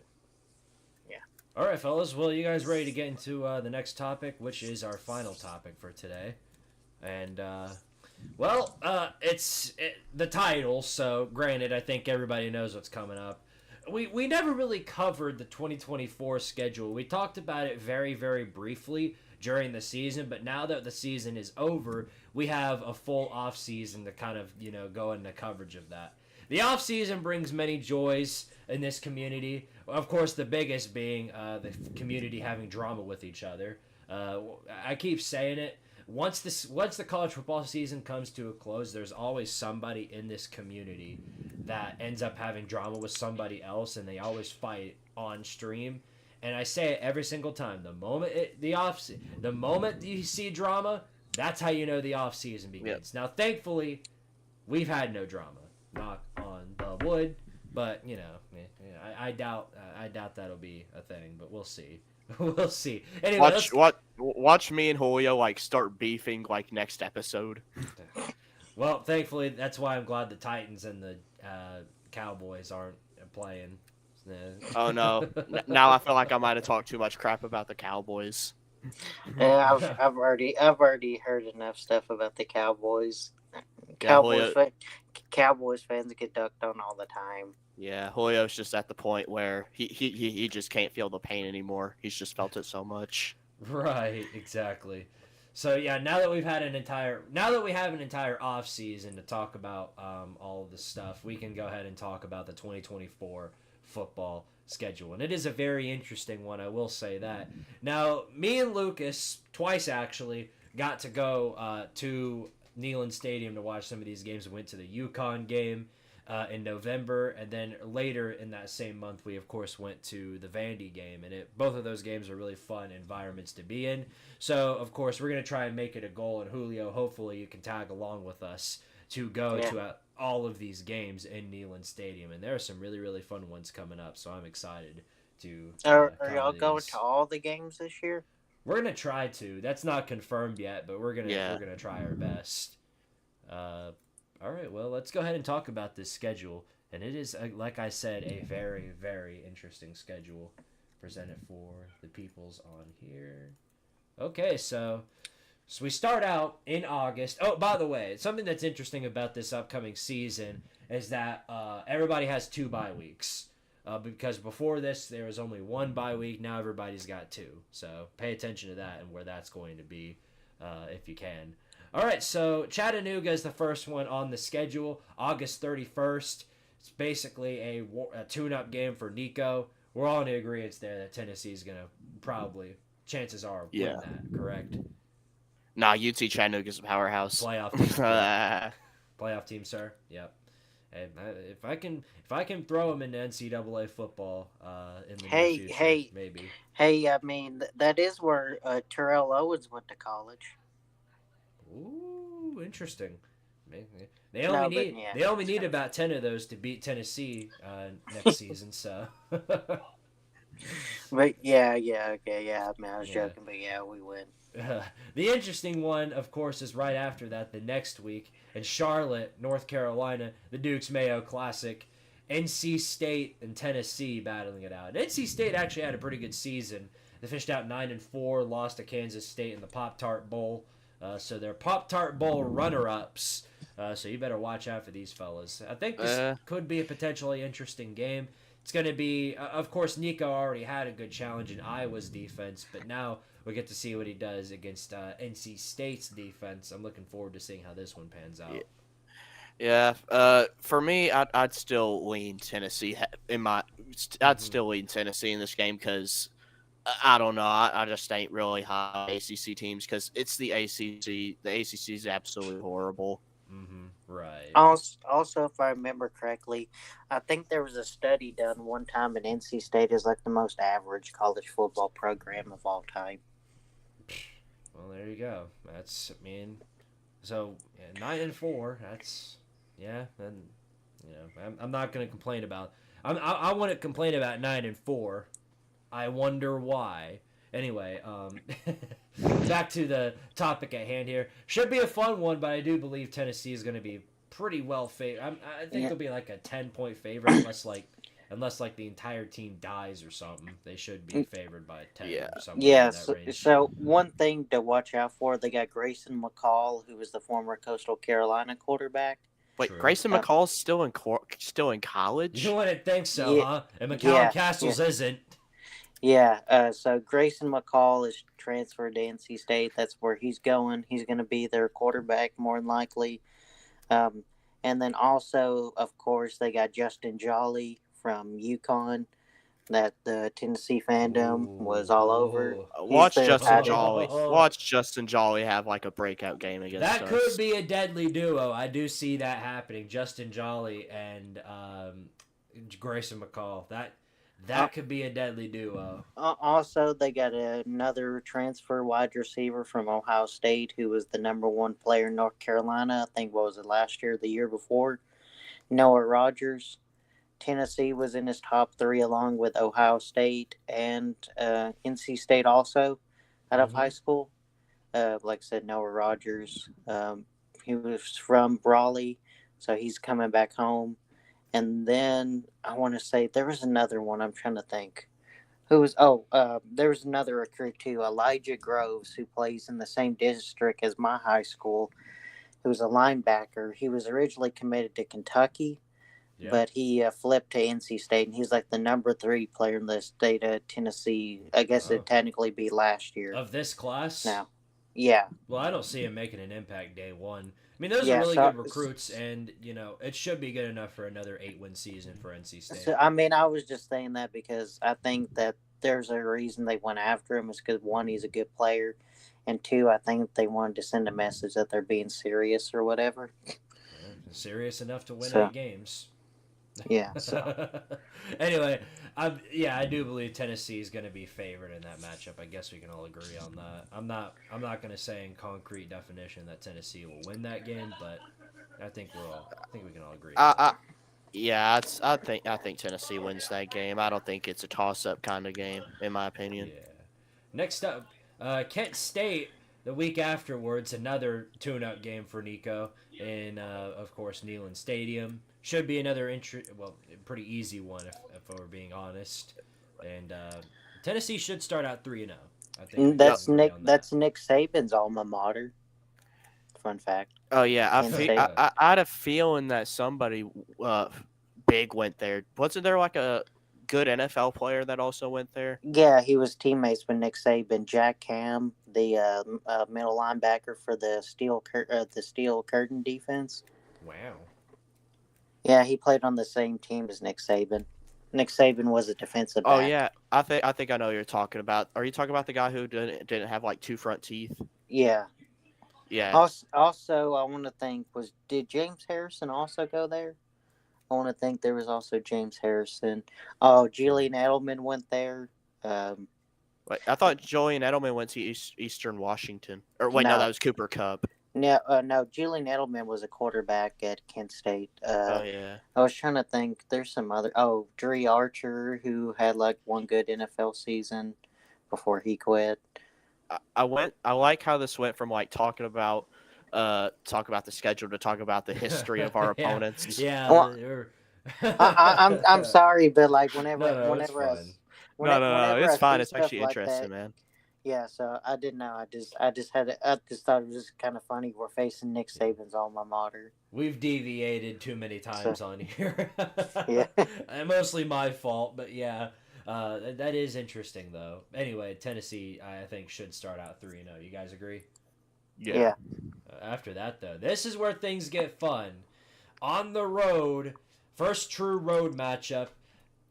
All right, fellas. Well, you guys ready to get into the next topic, which is our final topic for today? And Well, it's the title, so granted, I think everybody knows what's coming up. We never really covered the 2024 schedule. We talked about it very, very briefly during the season, but now that the season is over, we have a full off season to kind of, go into coverage of that. The off season brings many joys in this community. Of course, the biggest being the community having drama with each other. I keep saying it. Once the college football season comes to a close, there's always somebody in this community that ends up having drama with somebody else, and they always fight on stream. And I say it every single time. The moment you see drama, that's how you know the off season begins. Yep. Now, thankfully, we've had no drama. Knock on the wood, but I doubt that'll be a thing. But we'll see. We'll see. Anyway, watch me and Julio start beefing next episode. Well, thankfully, that's why I'm glad the Titans and the Cowboys aren't playing. Oh no! Now I feel like I might have talked too much crap about the Cowboys. Yeah, I've already heard enough stuff about the Cowboys. Cowboys fans get ducked on all the time. Yeah, Julio's just at the point where he just can't feel the pain anymore. He's just felt it so much. Right, exactly. So yeah, now that we have an entire off season to talk about all of this stuff, we can go ahead and talk about the 2024 football schedule, and it is a very interesting one. I will say that. Now, me and Lucas twice actually got to go to Neyland Stadium to watch some of these games. We went to the UConn game in November, and then later in that same month, we of course went to the Vandy game, and both of those games are really fun environments to be in. So of course we're gonna try and make it a goal, and Julio, hopefully you can tag along with us to go to all of these games in Neyland Stadium, and there are some really, really fun ones coming up. So I'm excited to. Are y'all going to all the games this year? We're gonna try to. That's not confirmed yet, but we're gonna try our best. All right, well, let's go ahead and talk about this schedule. And it is, like I said, a very, very interesting schedule presented for the peoples on here. Okay, so we start out in August. Oh, by the way, something that's interesting about this upcoming season is that everybody has 2 bye weeks. Because before this, there was only 1 bye week. Now everybody's got 2. So pay attention to that and where that's going to be if you can. All right, so Chattanooga is the first one on the schedule, August 31st. It's basically a tune-up game for Nico. We're all in agreement there that Tennessee is going to probably, chances are, win that, correct? Nah, UT Chattanooga's a powerhouse. Playoff team. Playoff team, sir. Yep. And if I can throw them into NCAA football in the near future, maybe. Hey, I mean, that is where Terrell Owens went to college. Ooh, interesting. They only need about 10 of those to beat Tennessee next season. So. But yeah. I mean, I was joking, but yeah, we win. The interesting one, of course, is right after that, the next week in Charlotte, North Carolina, the Dukes Mayo Classic. NC State and Tennessee battling it out. NC State actually had a pretty good season. They finished out 9-4, lost to Kansas State in the Pop-Tart Bowl. So they're Pop-Tart Bowl runner-ups. So you better watch out for these fellas. I think this could be a potentially interesting game. It's going to be, of course, Nico already had a good challenge in Iowa's defense, but now we get to see what he does against NC State's defense. I'm looking forward to seeing how this one pans out. Yeah. For me, I'd still lean Tennessee. I'd still lean Tennessee in this game because I don't know. I just ain't really high on ACC teams because it's the ACC. The ACC is absolutely horrible. Mm-hmm. Right. Also, if I remember correctly, I think there was a study done one time, and NC State is like the most average college football program of all time. Well, there you go. That's, I mean, so 9-4. That's, yeah. And I'm not going to complain about. I want to complain about 9-4. I wonder why. Anyway, back to the topic at hand here. Should be a fun one, but I do believe Tennessee is going to be pretty well favored. I think they'll be like a 10-point favorite, unless like unless like the entire team dies or something, they should be favored by 10 Yeah. or somewhere Yeah, in that range. so one thing to watch out for, they got Grayson McCall, who was the former Coastal Carolina quarterback. Wait, True. Grayson McCall's still in college? You wouldn't think so, Yeah, huh? And McCown yeah, Castles isn't. Yeah, so Grayson McCall is transferred to NC State. That's where he's going. He's going to be their quarterback more than likely. And then also, of course, they got Justin Jolly from UConn that the Tennessee fandom was all over. Ooh. Watch their Justin tight end. Jolly. Watch Justin Jolly have like a breakout game against That us. could be a deadly duo. I do see that happening. Justin Jolly and Grayson McCall. That could be a deadly duo. Also, they got another transfer wide receiver from Ohio State who was the number one player in North Carolina. I think, what was it, last year or the year before? Noah Rogers. Tennessee was in his top three along with Ohio State and NC State also out of high school. Like I said, Noah Rogers. He was from Raleigh, so he's coming back home. And then I want to say there was another one. I'm trying to think. There was another recruit too, Elijah Groves, who plays in the same district as my high school, who was a linebacker. He was originally committed to Kentucky, but he flipped to NC State, and he's like the number 3 player in the state of Tennessee. I guess it'd technically be last year. Of this class? Now, yeah. Well, I don't see him making an impact day one. I mean, those are really good recruits, and, it should be good enough for another 8-win season for NC State. So, I mean, I was just saying that because I think that there's a reason they went after him is because, 1, he's a good player, and 2, I think they wanted to send a message that they're being serious or whatever. Serious enough to win 8 games. Yeah. So anyway, I do believe Tennessee is going to be favored in that matchup. I guess we can all agree on that. I'm not going to say in concrete definition that Tennessee will win that game, but I think we can all agree. I think Tennessee wins that game. I don't think it's a toss-up kind of game, in my opinion. Yeah. Next up, Kent State. The week afterwards, another tune-up game for Nico in, of course, Neyland Stadium. Should be another pretty easy one if we're being honest. And Tennessee should start out 3-0. I think that's Nick Saban's alma mater. Fun fact. Oh yeah, I had a feeling that somebody big went there. Wasn't there like a good NFL player that also went there? Yeah, he was teammates with Nick Saban. Jack Ham, the middle linebacker for the Steel Curtain defense. Wow. Yeah, he played on the same team as Nick Saban. Nick Saban was a defensive back. Oh yeah, I think I know what you're talking about. Are you talking about the guy who didn't have like 2 front teeth? Yeah. Yeah. Also, I want to think, did James Harrison also go there? I want to think there was also James Harrison. Oh, Julian Edelman went there. Wait, I thought Julian Edelman went to Eastern Washington. Or wait, no, that was Cooper Kupp. No, Julian Edelman was a quarterback at Kent State. Oh, yeah. I was trying to think. There's some other... Oh, Dree Archer, who had, like, one good NFL season before he quit. I like how this went from, like, talk about the schedule to talk about the history of our opponents. Yeah. Well, I'm sorry, but, like, whenever it's fine. It's actually like interesting, that, man. Yeah, so I didn't know. I just thought it was just kind of funny. We're facing Nick Saban's alma mater. We've deviated too many times on here. Yeah, mostly my fault, but yeah, that is interesting though. Anyway, Tennessee, I think, should start out 3-0. You guys agree? Yeah. After that, though, this is where things get fun. On the road, first true road matchup.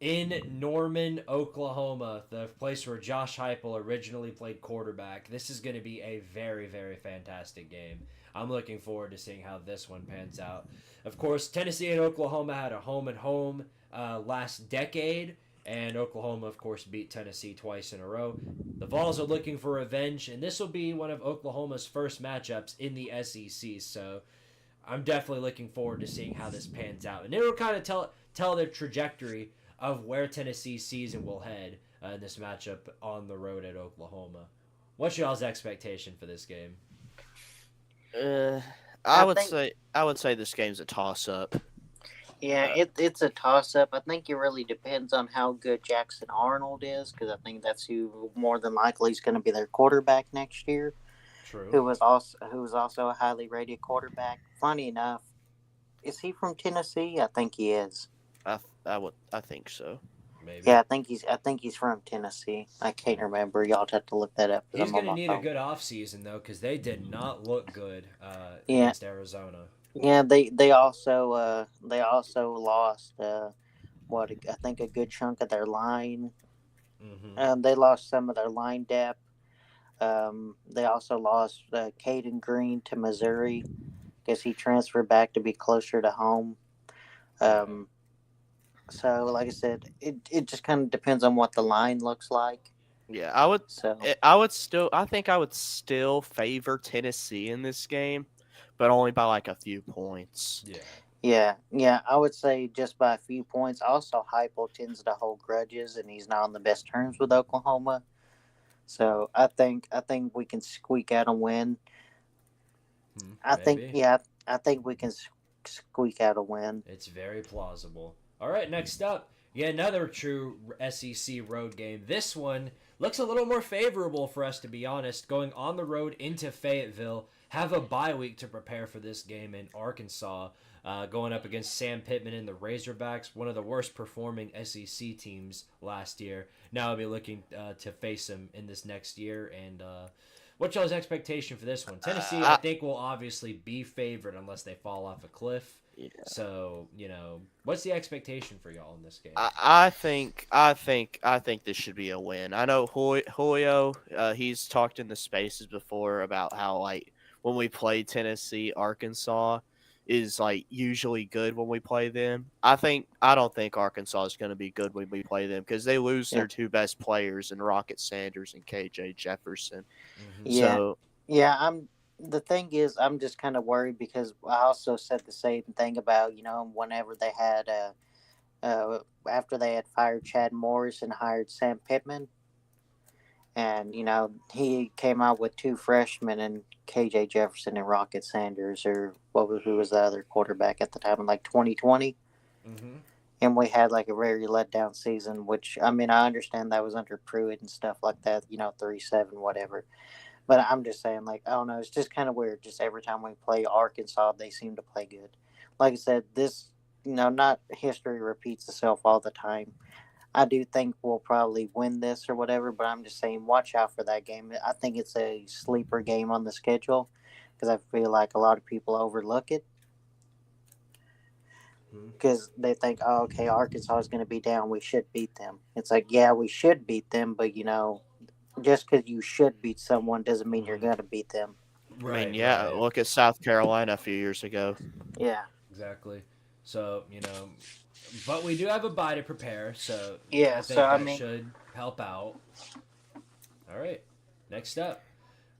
In Norman, Oklahoma, the place where Josh Heupel originally played quarterback. This is going to be a very, very fantastic game. I'm looking forward to seeing how this one pans out. Of course, Tennessee and Oklahoma had a home-and-home last decade, and Oklahoma, of course, beat Tennessee twice in a row. The Vols are looking for revenge, and this will be one of Oklahoma's first matchups in the SEC, so I'm definitely looking forward to seeing how this pans out. And it will kind of tell their trajectory of where Tennessee's season will head in this matchup on the road at Oklahoma. What's y'all's expectation for this game? I would say this game's a toss-up. Yeah, Uh, it's a toss up. I think it really depends on how good Jackson Arnold is, because I think that's who more than likely is going to be their quarterback next year. True. Who was also a highly rated quarterback. Funny enough, is he from Tennessee? I think he is. I think so. Maybe. Yeah, I think he's from Tennessee. I can't remember. Y'all have to look that up because He's I'm going on to my need a phone. good offseason, though, because they did not look good Yeah, against Arizona. yeah. They also lost what I think a good chunk of their line. Hmm. They lost some of their line depth. They also lost Caden Green to Missouri because he transferred back to be closer to home. Yeah. Um, so, like I said, it just kind of depends on what the line looks like. Yeah, So, I think I would still favor Tennessee in this game, but only by like a few points. Yeah. yeah, I would say just by a few points. Also, Heupel tends to hold grudges, and he's not on the best terms with Oklahoma. So, I think we can squeak out a win. Maybe. I think we can squeak out a win. It's very plausible. All right, next up, yeah, another true SEC road game. This one looks a little more favorable for us, to be honest. Going on the road into Fayetteville, have a bye week to prepare for this game in Arkansas. Going up against Sam Pittman and the Razorbacks, one of the worst performing SEC teams last year. Now I'll be looking to face them in this next year. And what's y'all's expectation for this one? Tennessee, I think, will obviously be favored unless they fall off a cliff. Yeah. So, what's the expectation for y'all in this game? I think this should be a win. I know Hoyo, he's talked in the spaces before about how like when we play Tennessee, Arkansas is like usually good when we play them. I don't think Arkansas is going to be good when we play them because they lose Yeah, their two best players in Rocket Sanders and KJ Jefferson. Mm-hmm. yeah, So yeah. The thing is, I'm just kind of worried because I also said the same thing about whenever they had after they had fired Chad Morris and hired Sam Pittman, and he came out with two freshmen and KJ Jefferson and Rocket Sanders, or who was the other quarterback at the time in like 2020. Mm-hmm. And we had like a very let down season, which I mean I understand that was under Pruitt and stuff like that, 3-7 whatever. But I'm just saying, like, I don't know, it's just kind of weird. Just every time we play Arkansas, they seem to play good. Like I said, this, not history repeats itself all the time. I do think we'll probably win this or whatever, but I'm just saying, watch out for that game. I think it's a sleeper game on the schedule because I feel like a lot of people overlook it because they think, oh, okay, Arkansas is going to be down. We should beat them. It's like, yeah, we should beat them, but just because you should beat someone doesn't mean you're going to beat them. I mean, Right, yeah, right. look at South Carolina a few years ago. Yeah. Exactly. So, but we do have a bye to prepare, so Yeah. I think So, I that mean, should help out. All right, next up.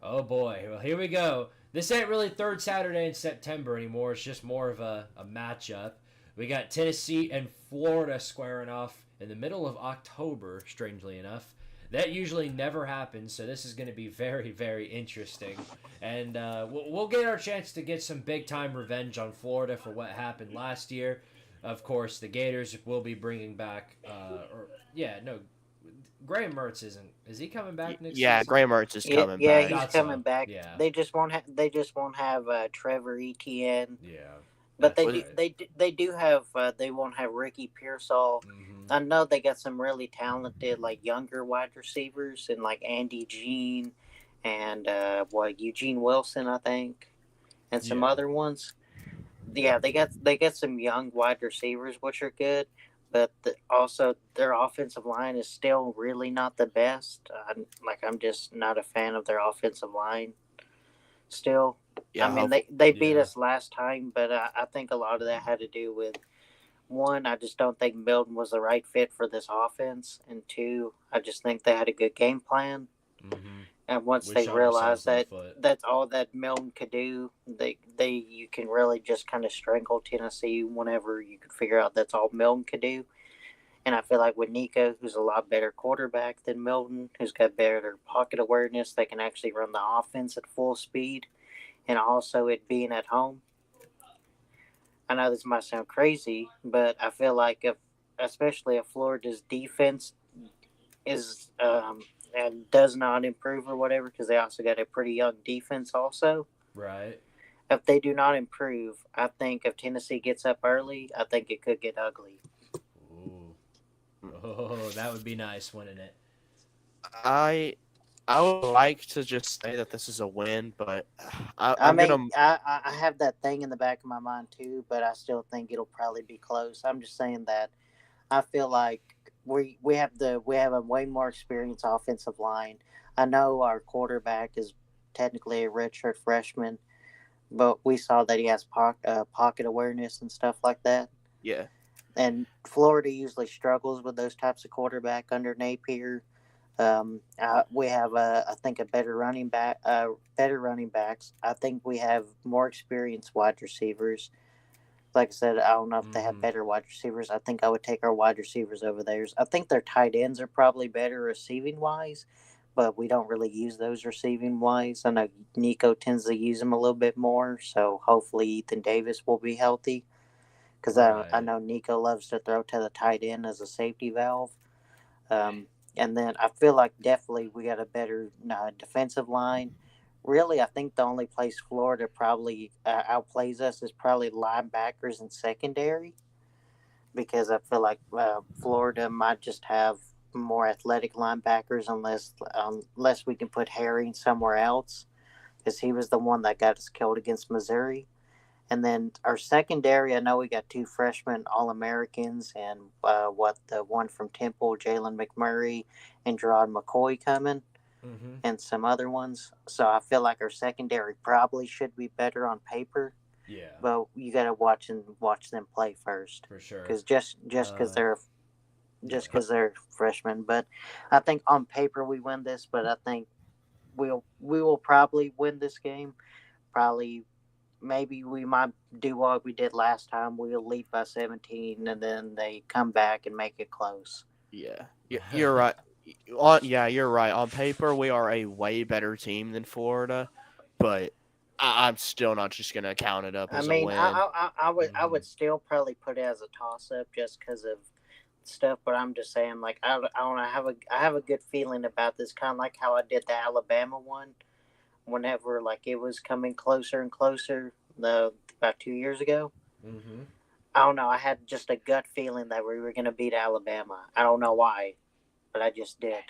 Oh boy, well, here we go. This ain't really third Saturday in September anymore. It's just more of a matchup. We got Tennessee and Florida squaring off in the middle of October, strangely enough. That usually never happens, so this is going to be very, very interesting. And we'll get our chance to get some big-time revenge on Florida for what happened last year. Of course, the Gators will be bringing back, Graham Mertz isn't. Is he coming back next Yeah, season? Graham Mertz is yeah, coming yeah, back. he's Thought coming so. back. Yeah. They just won't. They just won't have Trevor Etienne. Yeah. But That's they right. they do have they won't have Ricky Pearsall. Mm-hmm. I know they got some really talented like younger wide receivers and like Andy Jean and Eugene Wilson I think and some Yeah. other ones. Yeah, they got some young wide receivers which are good, but also their offensive line is still really not the best. I'm just not a fan of their offensive line still. I Yeah, mean, hopefully. they beat Yeah. us last time, but I think a lot of that had to do with one, I just don't think Milton was the right fit for this offense, and two, I just think they had a good game plan. Mm-hmm. And once We they shot ourselves realized in the that foot. that's all that Milton could do, you can really just kind of strangle Tennessee whenever you could figure out that's all Milton could do. And I feel like with Nico, who's a lot better quarterback than Milton, who's got better pocket awareness, they can actually run the offense at full speed. And also it being at home, I know this might sound crazy, but I feel like especially if Florida's defense is and does not improve or whatever, because they also got a pretty young defense also. Right. If they do not improve, I think if Tennessee gets up early, I think it could get ugly. Ooh. Oh, that would be nice, wouldn't it? I I would like to just say that this is a win, but I I'm mean, gonna. I have that thing in the back of my mind too, but I still think it'll probably be close. I'm just saying that I feel like we have a way more experienced offensive line. I know our quarterback is technically a redshirt freshman, but we saw that he has pocket awareness and stuff like that. Yeah, And Florida usually struggles with those types of quarterback under Napier. We have, I think, a better running backs. I think we have more experienced wide receivers. Like I said, I don't know if they have Mm-hmm. better wide receivers. I think I would take our wide receivers over theirs. I think their tight ends are probably better receiving wise, but we don't really use those receiving wise. I know Nico tends to use them a little bit more, so hopefully Ethan Davis will be healthy because I Right. know Nico loves to throw to the tight end as a safety valve. And then I feel like definitely we got a better defensive line. Really, I think the only place Florida probably outplays us is probably linebackers and secondary, because I feel like Florida might just have more athletic linebackers unless we can put Herring somewhere else, because he was the one that got us killed against Missouri. And then our secondary, I know we got two freshmen All Americans, and the one from Temple, Jalen McMurray, and Gerard McCoy coming, Mm-hmm. and some other ones. So I feel like our secondary probably should be better on paper, Yeah, but you got to watch them play first, for sure. because just because Yeah. they're freshmen. But I think on paper we win this, but I think we will probably win this game. Probably maybe we might do what we did last time. We'll lead by 17, and then they come back and make it close. yeah, you're right. Yeah, you're right. On paper, we are a way better team than Florida, but I'm still not just gonna count it up I as a mean, win. I Mm-hmm. would still probably put it as a toss up just because of stuff. But I'm just saying, like I don't know, I have a good feeling about this, kind of like how I did the Alabama one. Whenever like it was coming closer and closer, about 2 years ago. Mm-hmm. I don't know. I had just a gut feeling that we were going to beat Alabama. I don't know why, but I just did.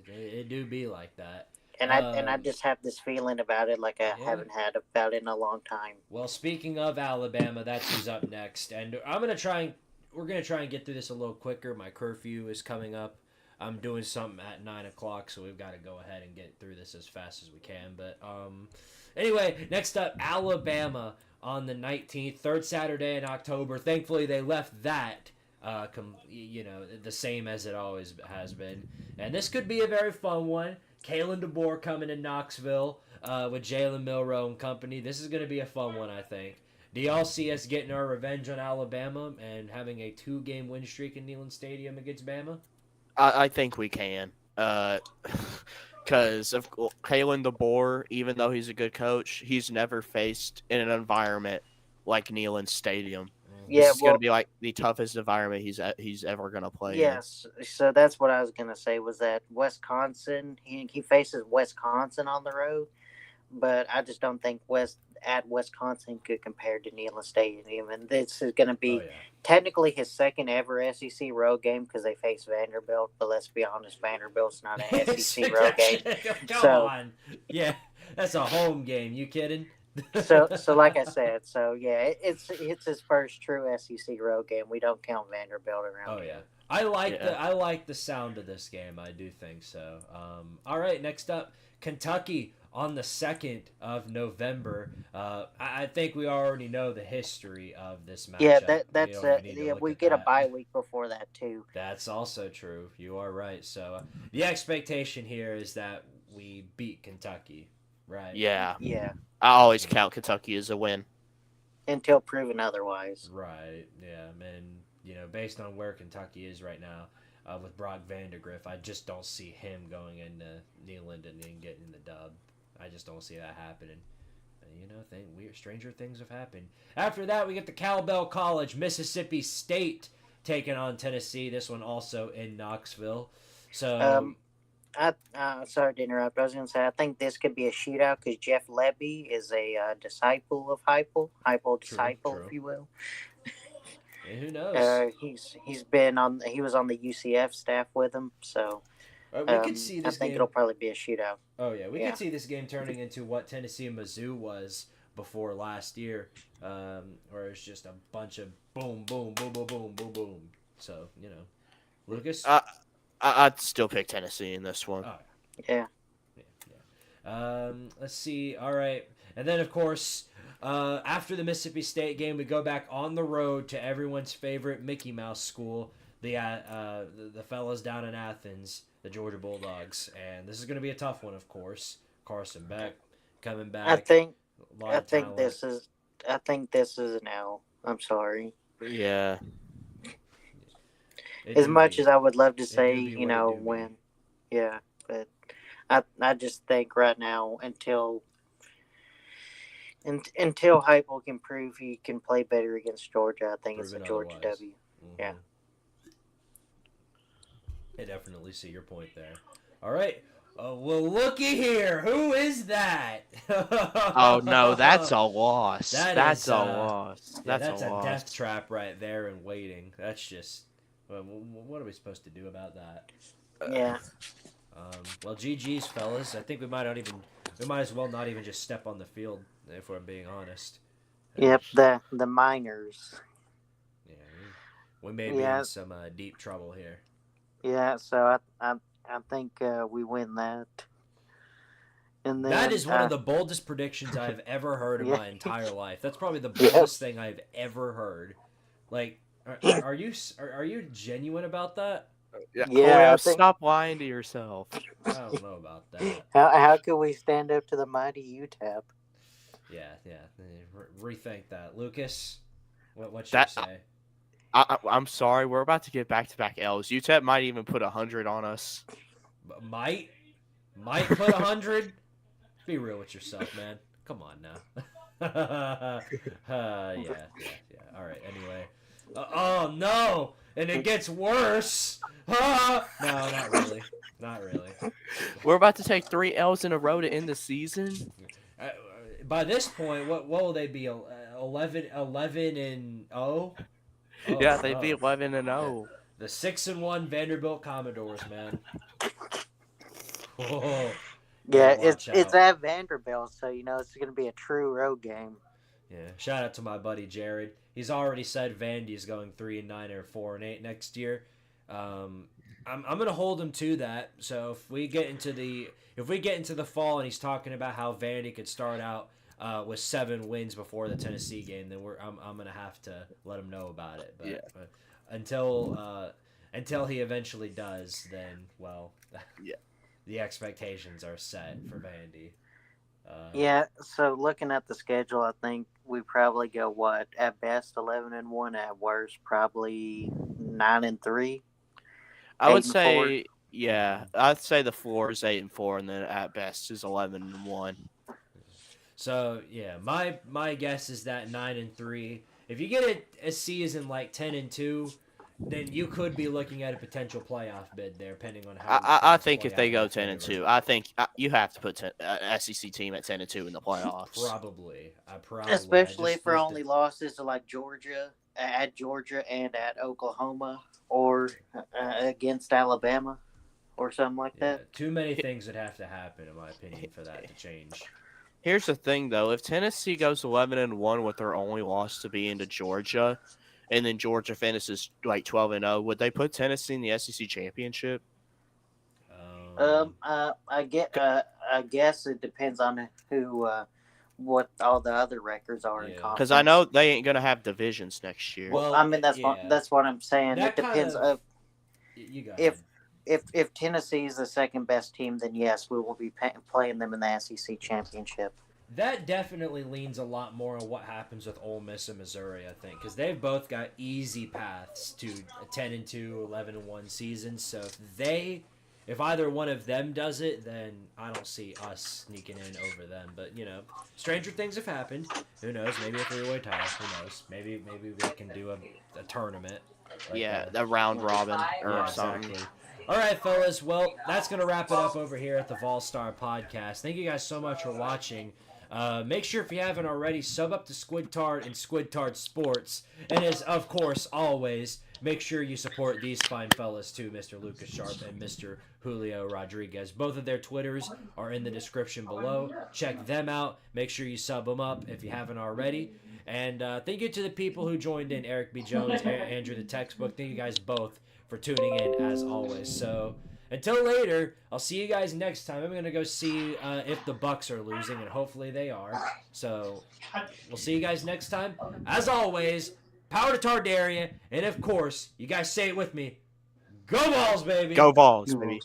It do be like that. And I just have this feeling about it like I Yeah. haven't had about it in a long time. Well, speaking of Alabama, that's who's up next, and we're gonna try and get through this a little quicker. My curfew is coming up. I'm doing something at 9 o'clock, so we've got to go ahead and get through this as fast as we can. But anyway, next up, Alabama on the 19th, third Saturday in October. Thankfully, they left that. The same as it always has been. And this could be a very fun one. Kalen DeBoer coming to Knoxville with Jalen Milroe and company. This is going to be a fun one, I think. Do y'all see us getting our revenge on Alabama and having a 2-game win streak in Neyland Stadium against Bama? I think we can. Because of Kalen DeBoer, even though he's a good coach, he's never faced in an environment like Neyland Stadium. Yeah, This is going well, to be like the toughest environment he's ever going to play in. yes. So that's what I was gonna say was that Wisconsin. He faces Wisconsin on the road, but I just don't think Wisconsin could compare to Neyland Stadium. And this is going to be technically his second ever SEC road game because they face Vanderbilt. But let's be honest, Vanderbilt's not an SEC road game. Come on. Yeah, that's a home game. You kidding? So like I said, it's his first true SEC road game. We don't count Vanderbilt around. Oh yeah, I like the sound of this game. I do think so. All right, next up, Kentucky on the 2nd of November. I think we already know the history of this matchup. Yeah, we get a bye week before that too. That's also true. You are right. So the expectation here is that we beat Kentucky, right? Yeah. Yeah. I always count Kentucky as a win. Until proven otherwise. Right. Yeah, and based on where Kentucky is right now, with Brock Vandagriff, I just don't see him going into Neyland and getting the dub. I just don't see that happening. stranger things have happened. After that, we get the Cowbell College, Mississippi State taking on Tennessee. This one also in Knoxville. So, Sorry to interrupt. I was going to say I think this could be a shootout because Jeff Levy is a disciple of Heupel disciple, true. if you will. And who knows? He was on the UCF staff with him, so We could see this I think game. it'll probably be a shootout. Oh yeah, we could see this game turning into what Tennessee and Mizzou was before last year, where it's just a bunch of boom, boom, boom, boom, boom, boom, boom. So Lucas. I'd still pick Tennessee in this one. Oh, Yeah. Let's see. All right, and then of course, after the Mississippi State game, we go back on the road to everyone's favorite Mickey Mouse school, the fellas down in Athens, the Georgia Bulldogs, and this is going to be a tough one, of course. Carson Beck coming back. I think talent. this is an L. I'm sorry. Yeah. As much as I would love to say, do be what it do win. Yeah, but I just think right now until Heupel can prove he can play better against Georgia, I think it's a Proven Georgia otherwise. W. Mhm. Yeah. I definitely see your point there. All right. Well, looky here. Who is that? Oh no, that's a loss. That's a loss. Yeah, That's a a loss. death trap right there and waiting. That's just. What are we supposed to do about that? Yeah. Well, GG's, fellas. I think we might as well not even just step on the field if we're being honest. Yep. The miners. Yeah, we may be in some deep trouble here. Yeah. So I think we win that. And then, that is one of the boldest predictions I've ever heard in Yeah. my entire life. That's probably the boldest thing I've ever heard. Like, are you genuine about that? Yeah, Yeah, I think- stop lying to yourself. I don't know about that. How could we stand up to the mighty UTEP? Yeah. Rethink that, Lucas. What should That- you say? I'm sorry, we're about to get back-to-back L's. UTEP might even put 100 on us. Might put 100. Be real with yourself, man. Come on now. Yeah. All right. Anyway. Oh no! And it gets worse. No, not really. We're about to take 3 L's in a row to end the season. By this point, what will they be? 11 and 0. Yeah, they'd be 11-0. The 6-1 Vanderbilt Commodores, man. Oh, Yeah, watch it's out. at Vanderbilt, so it's going to be a true road game. Yeah, shout out to my buddy Jared. He's already said Vandy's going 3-9 or 4-8 next year. I'm gonna hold him to that. So if we get into the fall and he's talking about how Vandy could start out with 7 wins before the Tennessee game, then I'm gonna have to let him know about it. But, Yeah. but until he eventually does, then Yeah. the expectations are set for Vandy. Yeah, so looking at the schedule, I think we probably go at best 11-1, at worst probably 9-3. I would 8-4. say, yeah, I'd say the floor is 8-4, and then at best is 11-1. So yeah, my guess is that 9-3. If you get a season like 10-2, then you could be looking at a potential playoff bid there, depending on how. I think if they go in favor. 10-2, I think you have to put SEC team at 10-2 in the playoffs. Probably. Especially I just for wish only losses to like Georgia, at Georgia and at Oklahoma, or against Alabama, or something like yeah, that. too many things would have to happen, in my opinion, for that to change. Here's the thing, though: if Tennessee goes 11-1 with their only loss to be into Georgia, and then Georgia finishes like 12-0, would they put Tennessee in the SEC championship? I guess it depends on what all the other records are in Yeah. conference. Because I know they ain't gonna have divisions next year. Well, I mean that's yeah. that's what I'm saying. That It depends kind of You go if ahead. if Tennessee is the second best team, then yes, we will be playing them in the SEC championship. That definitely leans a lot more on what happens with Ole Miss and Missouri, I think, because they've both got easy paths to a 10-2, 11-1 seasons. So if either one of them does it, then I don't see us sneaking in over them. But stranger things have happened. Who knows? Maybe a three-way tie. Who knows? Maybe we can do a tournament. A round robin or something. Exactly. All right, fellas. Well, that's going to wrap it up over here at the Vol Star Podcast. Thank you guys so much for watching. Make sure, if you haven't already, sub up to Squidtard and Squidtard Sports. And as, of course, always, make sure you support these fine fellas too, Mr. Lucas Sharp and Mr. Julio Rodriguez. Both of their Twitters are in the description below. Check them out. Make sure you sub them up if you haven't already. And thank you to the people who joined in, Eric B. Jones, Andrew the Textbook. Thank you guys both for tuning in, as always. So, until later, I'll see you guys next time. I'm going to go see if the Bucks are losing, and hopefully they are. So, we'll see you guys next time. As always, power to Tardaria, and of course, you guys say it with me, go Vols, baby! Go Vols, baby.